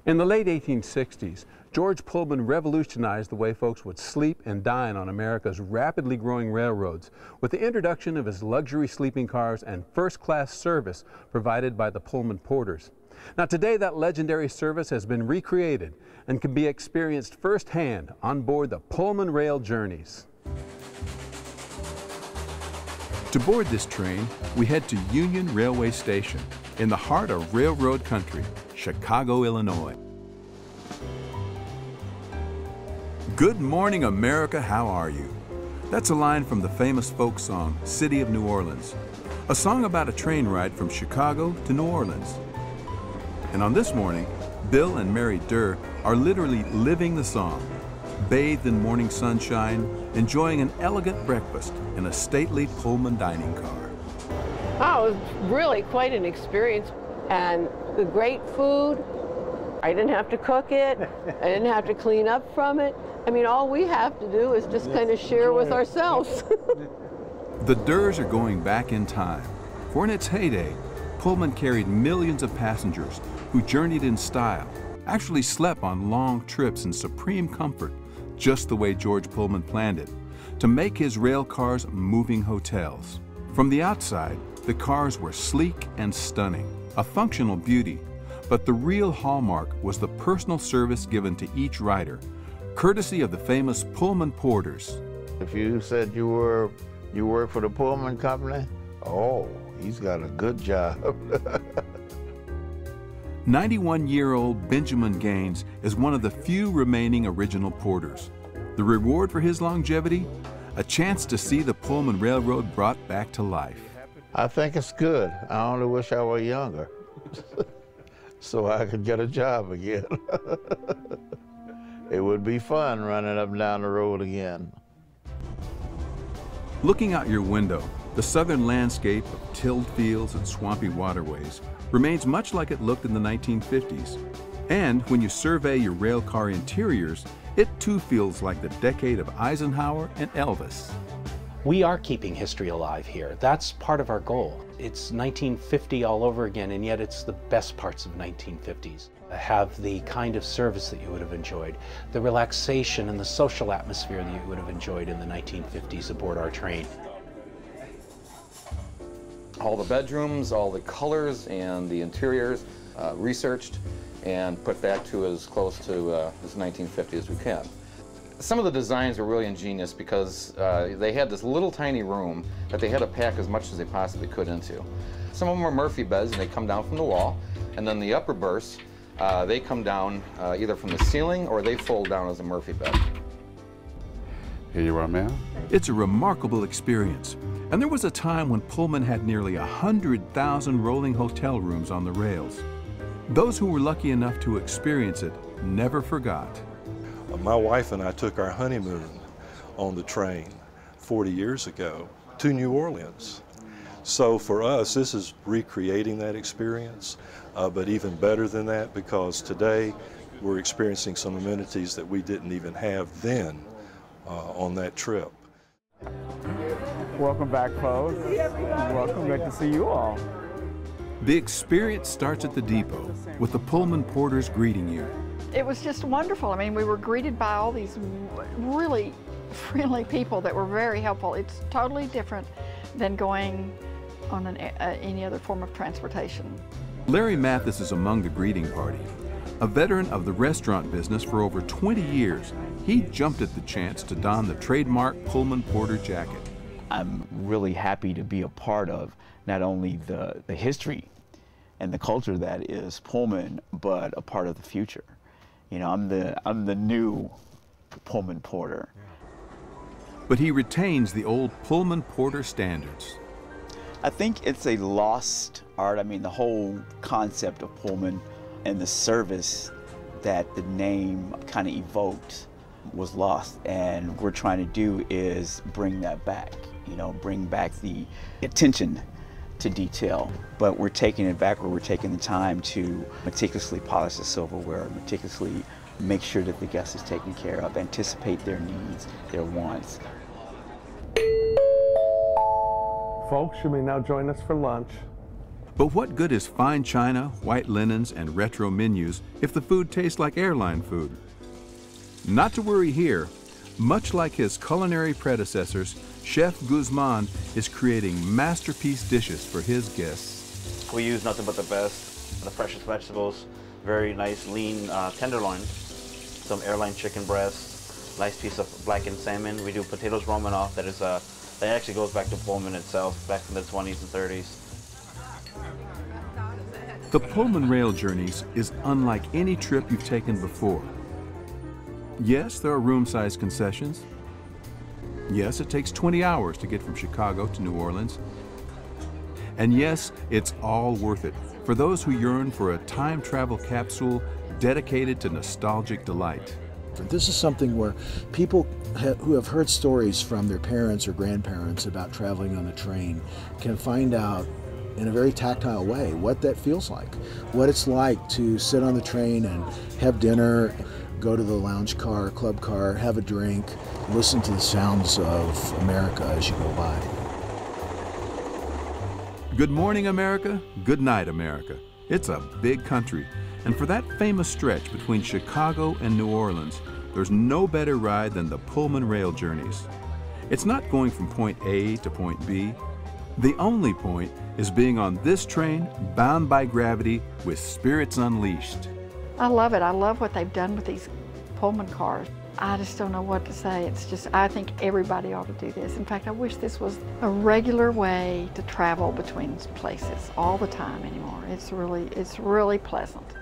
In the late 1860s, George Pullman revolutionized the way folks would sleep and dine on America's rapidly growing railroads with the introduction of his luxury sleeping cars and first-class service provided by the Pullman porters. Now today that legendary service has been recreated and can be experienced firsthand on board the Pullman rail journeys. To board this train, we head to Union Railway Station in the heart of railroad country, Chicago, Illinois. Good morning, America, how are you? That's a line from the famous folk song, City of New Orleans, a song about a train ride from Chicago to New Orleans. And on this morning, Bill and Mary Durr are literally living the song, bathed in morning sunshine, enjoying an elegant breakfast in a stately Pullman dining car. Oh, it was really quite an experience. And the great food, I didn't have to cook it, I didn't have to clean up from it. I mean, all we have to do is just kind of share with ourselves. The Durrs are going back in time, for in its heyday, Pullman carried millions of passengers who journeyed in style, actually slept on long trips in supreme comfort, just the way George Pullman planned it, to make his rail cars moving hotels. From the outside, the cars were sleek and stunning, a functional beauty, but the real hallmark was the personal service given to each rider, courtesy of the famous Pullman porters. If you said you work for the Pullman company, oh, he's got a good job. 91-year-old Benjamin Gaines is one of the few remaining original porters. The reward for his longevity? A chance to see the Pullman Railroad brought back to life. I think it's good. I only wish I were younger so I could get a job again. It would be fun running up and down the road again. Looking out your window, the southern landscape of tilled fields and swampy waterways remains much like it looked in the 1950s. And when you survey your rail car interiors, it too feels like the decade of Eisenhower and Elvis. We are keeping history alive here. That's part of our goal. It's 1950 all over again, and yet it's the best parts of 1950s. Have the kind of service that you would have enjoyed, the relaxation and the social atmosphere that you would have enjoyed in the 1950s aboard our train. All the bedrooms, all the colors and the interiors researched and put back to as close to as 1950 as we can. Some of the designs were really ingenious because they had this little tiny room that they had to pack as much as they possibly could into. Some of them were Murphy beds and they come down from the wall, and then the upper berths, they come down either from the ceiling or they fold down as a Murphy bed. Here you are, ma'am. It's a remarkable experience. And there was a time when Pullman had nearly 100,000 rolling hotel rooms on the rails. Those who were lucky enough to experience it never forgot. My wife and I took our honeymoon on the train 40 years ago to New Orleans. So for us, this is recreating that experience, but even better than that, because today we're experiencing some amenities that we didn't even have then on that trip. Welcome back, folks. Welcome, great to see you all. The experience starts at the depot with the Pullman porters greeting you. It was just wonderful. I mean, we were greeted by all these really friendly people that were very helpful. It's totally different than going on any other form of transportation. Larry Mathis is among the greeting party. A veteran of the restaurant business for over 20 years, he jumped at the chance to don the trademark Pullman porter jacket. I'm really happy to be a part of not only the history and the culture that is Pullman, but a part of the future. You know, I'm the new Pullman porter. But he retains the old Pullman porter standards. I think it's a lost art. I mean, the whole concept of Pullman and the service that the name kind of evoked was lost. And what we're trying to do is bring that back, you know, bring back the attention to detail. But we're taking it back where we're taking the time to meticulously polish the silverware, meticulously make sure that the guest is taken care of, anticipate their needs, their wants. Folks, you may now join us for lunch. But what good is fine china, white linens, and retro menus if the food tastes like airline food? Not to worry here. Much like his culinary predecessors, Chef Guzman is creating masterpiece dishes for his guests. We use nothing but the best, the freshest vegetables, very nice lean tenderloin, some airline chicken breast, nice piece of blackened salmon. We do potatoes Romanoff that actually goes back to Pullman itself, back in the 20s and 30s. The Pullman rail journeys is unlike any trip you've taken before. Yes, there are room-size concessions. Yes, it takes 20 hours to get from Chicago to New Orleans. And yes, it's all worth it for those who yearn for a time travel capsule dedicated to nostalgic delight. This is something where people who have heard stories from their parents or grandparents about traveling on the train can find out in a very tactile way what that feels like, what it's like to sit on the train and have dinner, go to the lounge car, club car, have a drink, listen to the sounds of America as you go by. Good morning, America. Good night, America. It's a big country. And for that famous stretch between Chicago and New Orleans, there's no better ride than the Pullman rail journeys. It's not going from point A to point B. The only point is being on this train, bound by gravity, with spirits unleashed. I love it. I love what they've done with these Pullman cars. I just don't know what to say. It's just, I think everybody ought to do this. In fact, I wish this was a regular way to travel between places all the time anymore. It's really pleasant.